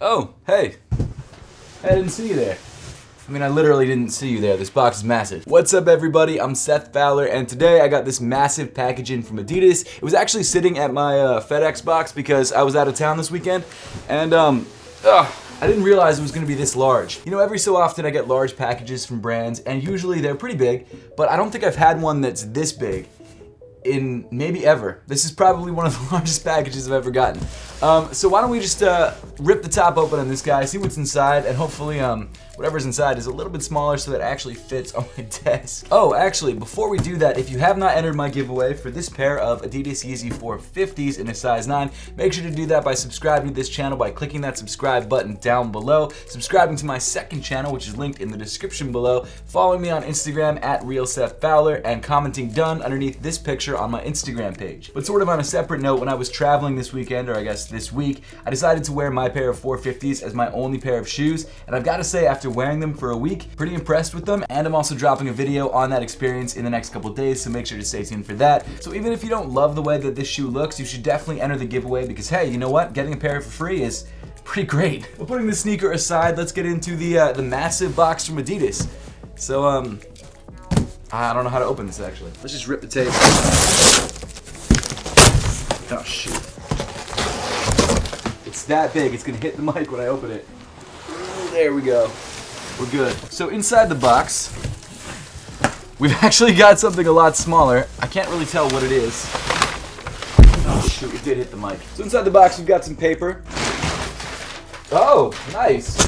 Oh, hey. I didn't see you there. I mean, I literally didn't see you there. This box is massive. What's up, everybody? I'm Seth Fowler, and today I got this massive package in from Adidas. It was actually sitting at my FedEx box because I was out of town this weekend, and I didn't realize it was gonna be this large. You know, every so often I get large packages from brands, and usually they're pretty big, but I don't think I've had one that's this big in maybe ever. This is probably one of the largest packages I've ever gotten. So why don't we just rip the top open on this guy, see what's inside, and hopefully whatever's inside is a little bit smaller so that it actually fits on my desk. Oh, actually, before we do that, if you have not entered my giveaway for this pair of Adidas YEEZY 450s in a size 9, make sure to do that by subscribing to this channel by clicking that subscribe button down below, subscribing to my second channel, which is linked in the description below, following me on Instagram at RealSethFowler, and commenting done underneath this picture on my Instagram page. But sort of on a separate note, when I was traveling this weekend, or I guess this week, I decided to wear my pair of 450s as my only pair of shoes, and I've got to say, after wearing them for a week, pretty impressed with them, and I'm also dropping a video on that experience in the next couple days, so make sure to stay tuned for that. So even if you don't love the way that this shoe looks, you should definitely enter the giveaway because, hey, you know what? Getting a pair for free is pretty great. Well, putting the sneaker aside, let's get into the massive box from Adidas. So, I don't know how to open this actually. Let's just rip the tape. Oh, shoot. It's that big, it's gonna hit the mic when I open it. There we go. We're good. So inside the box, we've actually got something a lot smaller. I can't really tell what it is. Oh shoot, it did hit the mic. So inside the box, we've got some paper. Oh, nice.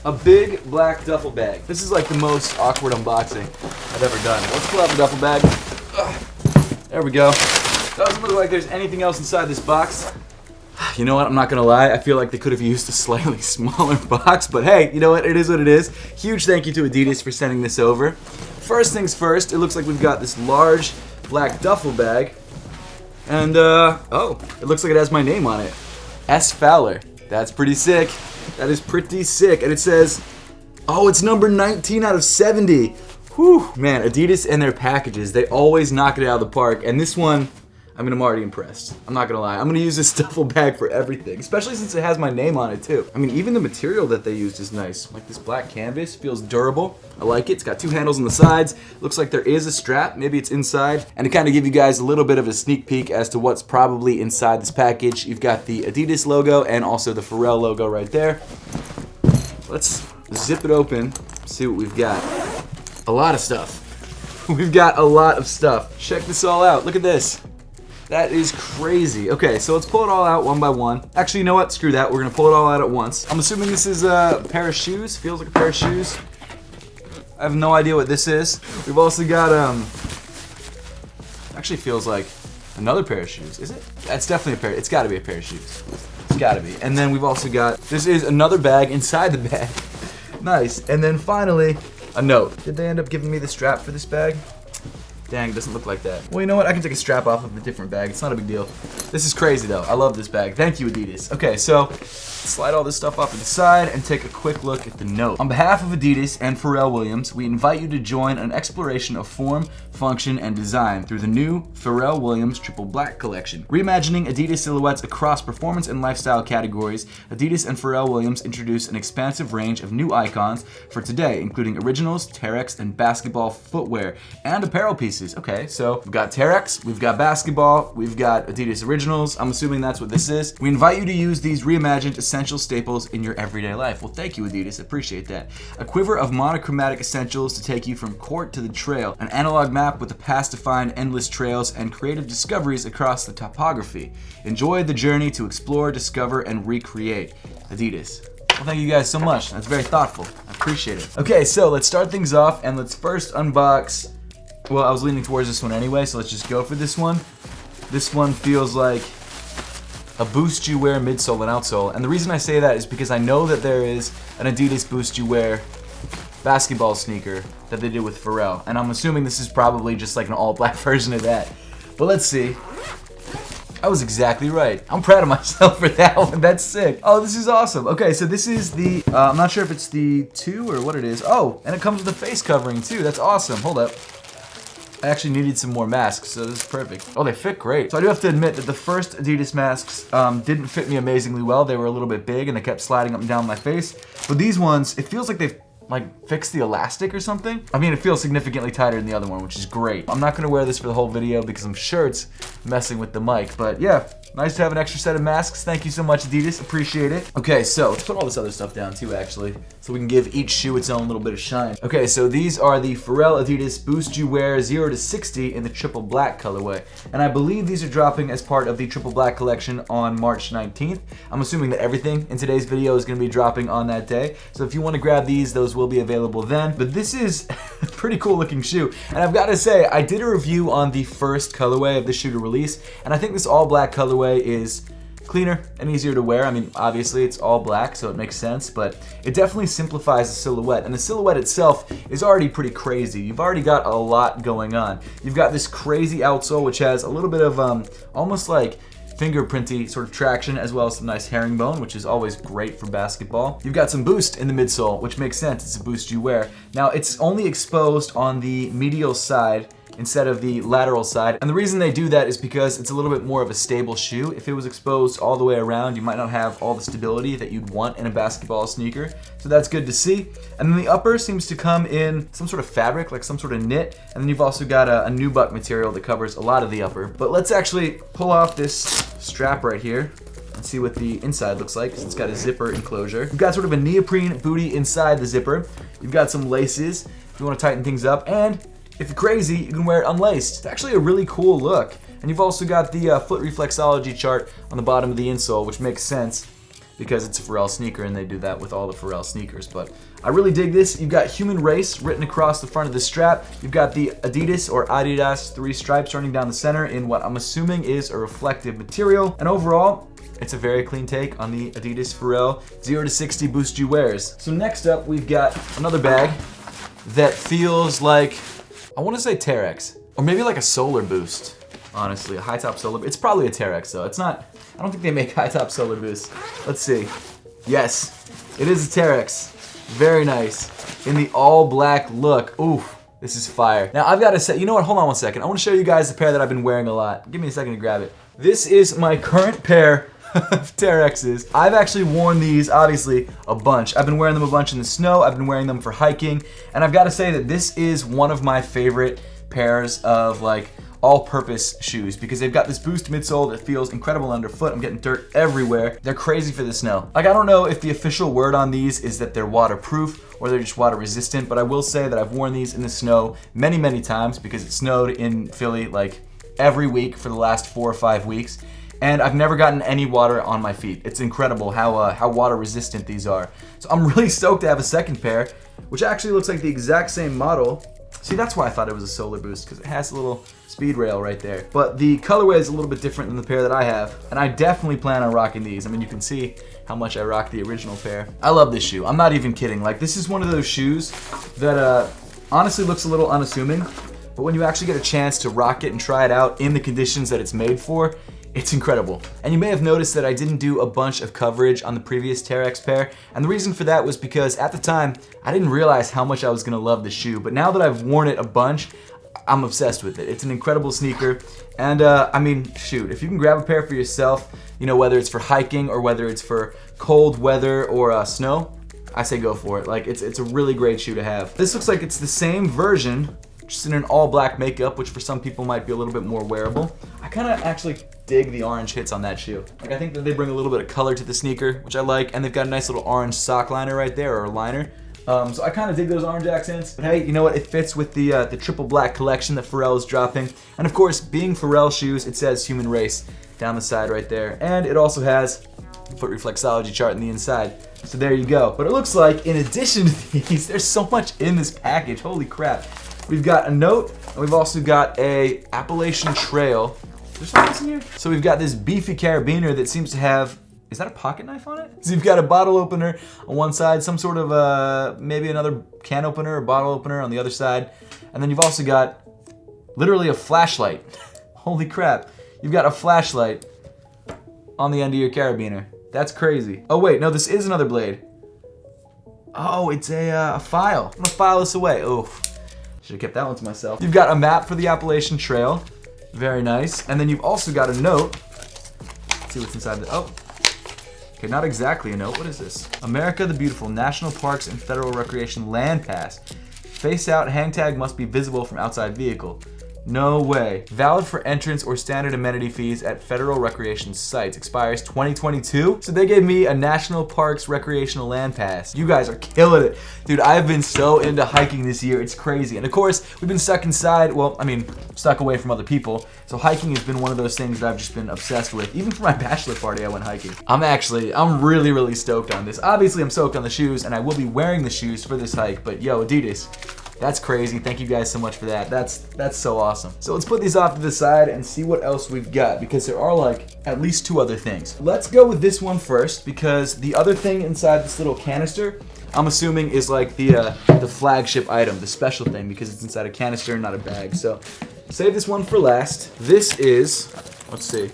A big black duffel bag. This is like the most awkward unboxing I've ever done. Let's pull out the duffel bag. There we go. Doesn't look like there's anything else inside this box. You know what, I'm not gonna lie, I feel like they could have used a slightly smaller box, but hey, you know what, it is what it is. Huge thank you to Adidas for sending this over. First things first, it looks like we've got this large black duffel bag, and oh, it looks like it has my name on it. S. Fowler. That's pretty sick. That is pretty sick, and it says, oh, it's number 19 out of 70. Whew, man, Adidas and their packages, they always knock it out of the park, and this one, I mean, I'm already impressed. I'm not gonna lie. I'm gonna use this duffel bag for everything, especially since it has my name on it too. I mean, even the material that they used is nice. Like this black canvas feels durable. I like it. It's got two handles on the sides. Looks like there is a strap. Maybe it's inside. And to kind of give you guys a little bit of a sneak peek as to what's probably inside this package, you've got the Adidas logo and also the Pharrell logo right there. Let's zip it open, see what we've got. A lot of stuff. We've got a lot of stuff. Check this all out. Look at this. That is crazy. Okay, so let's pull it all out one by one. Actually, you know what? Screw that. We're gonna pull it all out at once. I'm assuming this is a pair of shoes. Feels like a pair of shoes. I have no idea what this is. We've also got, actually feels like another pair of shoes. Is it? That's definitely a pair. It's gotta be a pair of shoes. It's gotta be. And then we've also got, this is another bag inside the bag. Nice. And then finally, a note. Did they end up giving me the strap for this bag? Dang, it doesn't look like that. Well, you know what? I can take a strap off of a different bag. It's not a big deal. This is crazy, though. I love this bag. Thank you, Adidas. Okay, so slide all this stuff off to the side and take a quick look at the note. On behalf of Adidas and Pharrell Williams, we invite you to join an exploration of form, function, and design through the new Pharrell Williams Triple Black collection. Reimagining Adidas silhouettes across performance and lifestyle categories, Adidas and Pharrell Williams introduce an expansive range of new icons for today, including Originals, Terrex, and basketball footwear, and apparel pieces. Okay, so we've got Terrex, we've got basketball, we've got Adidas Originals. I'm assuming that's what this is. We invite you to use these reimagined essential staples in your everyday life. Well, thank you, Adidas. Appreciate that. A quiver of monochromatic essentials to take you from court to the trail. An analog map with the past-defined endless trails and creative discoveries across the topography. Enjoy the journey to explore, discover, and recreate. Adidas. Well, thank you guys so much. That's very thoughtful. I appreciate it. Okay, so let's start things off and let's first unbox. Well, I was leaning towards this one anyway, so let's just go for this one. This one feels like a Boost You Wear midsole and outsole. And the reason I say that is because I know that there is an Adidas Boost You Wear basketball sneaker that they did with Pharrell. And I'm assuming this is probably just like an all-black version of that. But let's see. I was exactly right. I'm proud of myself for that one. That's sick. Oh, this is awesome. Okay, so this is the, I'm not sure if it's the 2 or what it is. Oh, and it comes with a face covering too. That's awesome. Hold up. I actually needed some more masks, so this is perfect. Oh, they fit great. So I do have to admit that the first Adidas masks didn't fit me amazingly well. They were a little bit big and they kept sliding up and down my face. But these ones, it feels like they've fixed the elastic or something. I mean, it feels significantly tighter than the other one, which is great. I'm not gonna wear this for the whole video because I'm sure it's messing with the mic, but yeah. Nice to have an extra set of masks. Thank you so much, Adidas. Appreciate it. Okay, so let's put all this other stuff down too, actually, so we can give each shoe its own little bit of shine. Okay, so these are the Pharrell Adidas Boost You Wear 0 to 60 in the triple black colorway. And I believe these are dropping as part of the triple black collection on March 19th. I'm assuming that everything in today's video is gonna be dropping on that day. So if you wanna grab these, those will be available then. But this is a pretty cool looking shoe. And I've gotta say, I did a review on the first colorway of the shoe to release, and I think this all black colorway is cleaner and easier to wear. I mean, obviously it's all black, so it makes sense, but it definitely simplifies the silhouette. And the silhouette itself is already pretty crazy. You've already got a lot going on. You've got this crazy outsole, which has a little bit of almost like fingerprinty sort of traction, as well as some nice herringbone, which is always great for basketball. You've got some boost in the midsole, which makes sense. It's a boost you wear. Now, it's only exposed on the medial side instead of the lateral side. And the reason they do that is because it's a little bit more of a stable shoe. If it was exposed all the way around, you might not have all the stability that you'd want in a basketball sneaker. So that's good to see. And then the upper seems to come in some sort of fabric, like some sort of knit. And then you've also got a nubuck material that covers a lot of the upper. But let's actually pull off this strap right here and see what the inside looks like, because it's got a zipper enclosure. You've got sort of a neoprene booty inside the zipper. You've got some laces if you want to tighten things up, and if you're crazy, you can wear it unlaced. It's actually a really cool look. And you've also got the foot reflexology chart on the bottom of the insole, which makes sense because it's a Pharrell sneaker and they do that with all the Pharrell sneakers. But I really dig this. You've got human race written across the front of the strap. You've got the Adidas or Adidas 3 stripes running down the center in what I'm assuming is a reflective material. And overall, it's a very clean take on the Adidas Pharrell 0 to 60 Boost You Wears. So next up, we've got another bag that feels like, I want to say Terrex, or maybe like a solar boost. Honestly, a high top solar. It's probably a Terrex though. It's not. I don't think they make high top solar boosts. Let's see. Yes, it is a Terrex. Very nice. In the all black look. Oof, this is fire. Now I've got to say, you know what? Hold on one second. I want to show you guys the pair that I've been wearing a lot. Give me a second to grab it. This is my current pair of Terrexes. I've actually worn these, obviously, a bunch. I've been wearing them a bunch in the snow. I've been wearing them for hiking. And I've got to say that this is one of my favorite pairs of like all-purpose shoes because they've got this boost midsole that feels incredible underfoot. I'm getting dirt everywhere. They're crazy for the snow. Like, I don't know if the official word on these is that they're waterproof or they're just water resistant, but I will say that I've worn these in the snow many, many times because it snowed in Philly like every week for the last 4 or 5 weeks. And I've never gotten any water on my feet. It's incredible how water resistant these are. So I'm really stoked to have a second pair, which actually looks like the exact same model. See, that's why I thought it was a solar boost, because it has a little speed rail right there. But the colorway is a little bit different than the pair that I have, and I definitely plan on rocking these. I mean, you can see how much I rock the original pair. I love this shoe. I'm not even kidding. Like, this is one of those shoes that honestly looks a little unassuming, but when you actually get a chance to rock it and try it out in the conditions that it's made for, it's incredible. And you may have noticed that I didn't do a bunch of coverage on the previous Terrex pair, and the reason for that was because at the time, I didn't realize how much I was gonna love the shoe, but now that I've worn it a bunch, I'm obsessed with it. It's an incredible sneaker, and I mean, shoot, if you can grab a pair for yourself, you know, whether it's for hiking or whether it's for cold weather or snow, I say go for it. Like, it's a really great shoe to have. This looks like it's the same version, just in an all black makeup, which for some people might be a little bit more wearable. I kind of actually dig the orange hits on that shoe. Like, I think that they bring a little bit of color to the sneaker, which I like, and they've got a nice little orange sock liner right there, or a liner. So I kind of dig those orange accents, but hey, you know what? It fits with the triple black collection that Pharrell is dropping. And of course, being Pharrell shoes, it says human race down the side right there. And it also has a foot reflexology chart on the inside. So there you go. But it looks like in addition to these, there's so much in this package. Holy crap. We've got a note, and we've also got a Appalachian Trail. There's something else in here? So we've got this beefy carabiner that seems to have, is that a pocket knife on it? So you've got a bottle opener on one side, some sort of maybe another can opener or bottle opener on the other side. And then you've also got literally a flashlight. Holy crap. You've got a flashlight on the end of your carabiner. That's crazy. Oh wait, no, this is another blade. Oh, it's a file. I'm gonna file this away. Oh, Should have kept that one to myself. You've got a map for the Appalachian Trail. Very nice. And then you've also got a note. Let's see what's inside the, oh. Okay, not exactly a note. What is this? America the Beautiful, National Parks and Federal Recreation Land Pass. Face out, hang tag must be visible from outside vehicle. No way. Valid for entrance or standard amenity fees at federal recreation sites. Expires 2022. So they gave me a National Parks Recreational Land Pass. You guys are killing it. Dude, I've been so into hiking this year. It's crazy. And of course, we've been stuck inside. Well, I mean, stuck away from other people. So hiking has been one of those things that I've just been obsessed with. Even for my bachelor party, I went hiking. I'm really, really stoked on this. Obviously, I'm stoked on the shoes, and I will be wearing the shoes for this hike. But yo, Adidas, that's crazy. Thank you guys so much for that. That's so awesome. So let's put these off to the side and see what else we've got, because there are like at least 2 other things. Let's go with this one first, because the other thing inside this little canister, I'm assuming is like the flagship item, the special thing, because it's inside a canister, not a bag. So save this one for last. This is, let's see.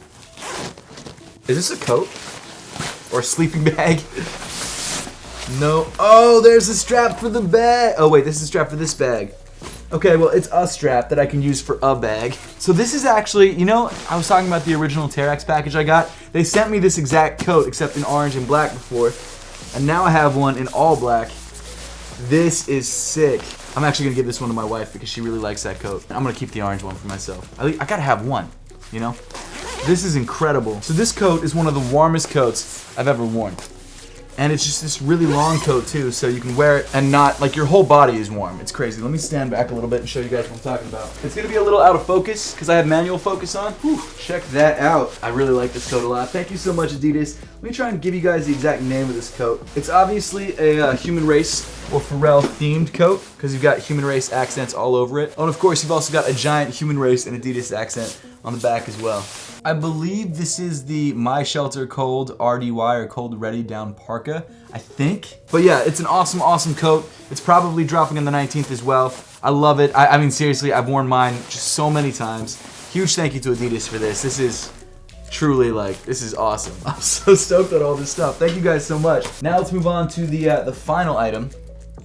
Is this a coat or a sleeping bag? No. Oh, there's a strap for the bag. Oh wait, this is a strap for this bag. Okay, well, it's a strap that I can use for a bag. So this is actually, you know, I was talking about the original Terrex package I got. They sent me this exact coat, except in orange and black before. And now I have one in all black. This is sick. I'm actually gonna give this one to my wife because she really likes that coat. I'm gonna keep the orange one for myself. I gotta have one, you know? This is incredible. So this coat is one of the warmest coats I've ever worn. And it's just this really long coat too, so you can wear it and not, like, your whole body is warm. It's crazy. Let me stand back a little bit and show you guys what I'm talking about. It's gonna be a little out of focus because I have manual focus on. Whew, check that out. I really like this coat a lot. Thank you so much, Adidas. Let me try and give you guys the exact name of this coat. It's obviously a human race or Pharrell themed coat because you've got human race accents all over it. Oh, and of course, you've also got a giant human race and Adidas accent on the back as well. I believe this is the My Shelter Cold RDY or Cold Ready Down Parka, I think. But yeah, it's an awesome, awesome coat. It's probably dropping on the 19th as well. I love it. I mean, seriously, I've worn mine just so many times. Huge thank you to Adidas for this. This is truly, like, this is awesome. I'm so stoked on all this stuff. Thank you guys so much. Now let's move on to the final item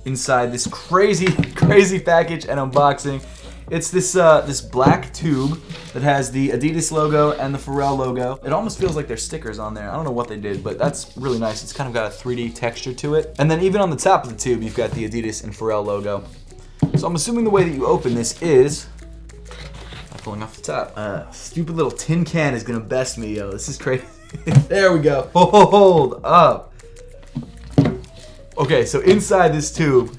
inside this crazy, crazy package and unboxing. It's this this black tube that has the Adidas logo and the Pharrell logo. It almost feels like there's stickers on there. I don't know what they did, but that's really nice. It's kind of got a 3D texture to it. And then even on the top of the tube, you've got the Adidas and Pharrell logo. So I'm assuming the way that you open this is by pulling off the top. Stupid little tin can is gonna best me, yo. This is crazy. There we go. Hold up. Okay, so inside this tube,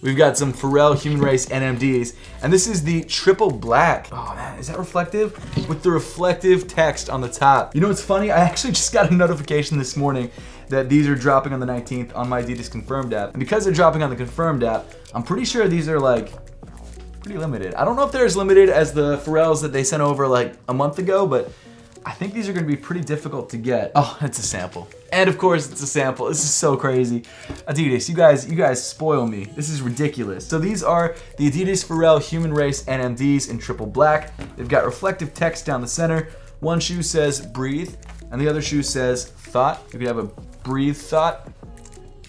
we've got some Pharrell Human Race NMDs, and this is the triple black. Oh man, is that reflective? With the reflective text on the top. You know what's funny? I actually just got a notification this morning that these are dropping on the 19th on my Adidas Confirmed app. And because they're dropping on the Confirmed app, I'm pretty sure these are like pretty limited. I don't know if they're as limited as the Pharrells that they sent over like a month ago, but I think these are gonna be pretty difficult to get. Oh, it's a sample. And of course it's a sample. This is so crazy. Adidas, you guys spoil me. This is ridiculous. So these are the Adidas Pharrell Human Race NMDs in triple black. They've got reflective text down the center. One shoe says breathe, and the other shoe says thought. You could have a breathe thought.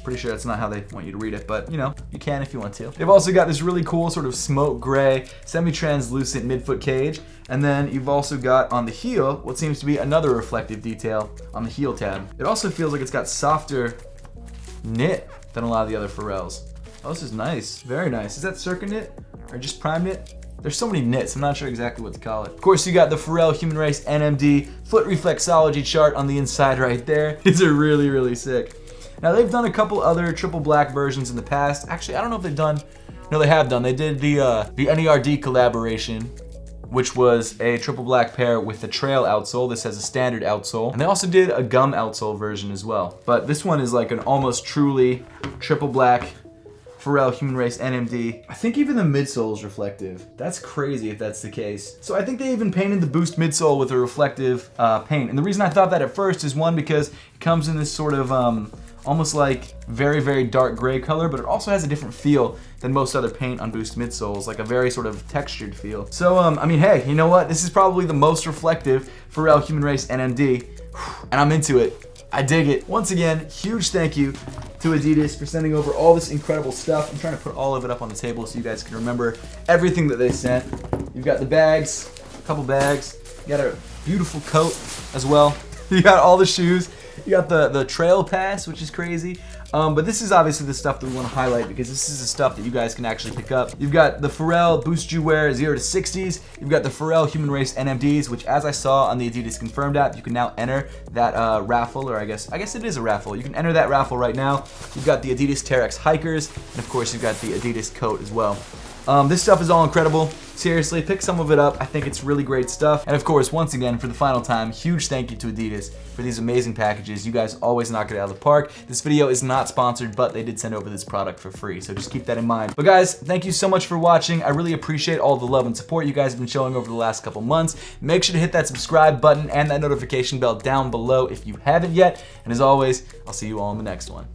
Pretty sure that's not how they want you to read it, but you know, you can if you want to. They've also got this really cool sort of smoke gray, semi-translucent midfoot cage, and then you've also got on the heel what seems to be another reflective detail on the heel tab. It also feels like it's got softer knit than a lot of the other Pharrells. Oh, this is nice, very nice. Is that Circa knit or just prime knit? There's so many knits, I'm not sure exactly what to call it. Of course, you got the Pharrell Human Race NMD foot reflexology chart on the inside right there. These are really, really sick. Now they've done a couple other triple black versions in the past. Actually, I don't know if they've done, no they have done. They did the NERD collaboration, which was a triple black pair with the trail outsole. This has a standard outsole. And they also did a gum outsole version as well. But this one is like an almost truly triple black Pharrell Human Race NMD. I think even the midsole is reflective. That's crazy if that's the case. So I think they even painted the Boost midsole with a reflective paint. And the reason I thought that at first is one, because it comes in this sort of almost like very, very dark gray color, but it also has a different feel than most other paint on Boost midsoles, like a very sort of textured feel. So, I mean, hey, you know what? This is probably the most reflective Pharrell Human Race NMD, and I'm into it. I dig it. Once again, huge thank you to Adidas for sending over all this incredible stuff. I'm trying to put all of it up on the table so you guys can remember everything that they sent. You've got the bags, a couple bags. You got a beautiful coat as well. You got all the shoes. You got the trail pass, which is crazy. But this is obviously the stuff that we want to highlight because this is the stuff that you guys can actually pick up. You've got the Pharrell Boost You Wear 0 to 60s. You've got the Pharrell Human Race NMDs, which as I saw on the Adidas Confirmed app, you can now enter that raffle, or I guess it is a raffle. You can enter that raffle right now. You've got the Adidas Terrex Hikers, and of course you've got the Adidas coat as well. This stuff is all incredible. Seriously, pick some of it up. I think it's really great stuff. And of course, once again, for the final time, huge thank you to Adidas for these amazing packages. You guys always knock it out of the park. This video is not sponsored, but they did send over this product for free, so just keep that in mind. But guys, thank you so much for watching. I really appreciate all the love and support you guys have been showing over the last couple months. Make sure to hit that subscribe button and that notification bell down below if you haven't yet. And as always, I'll see you all in the next one.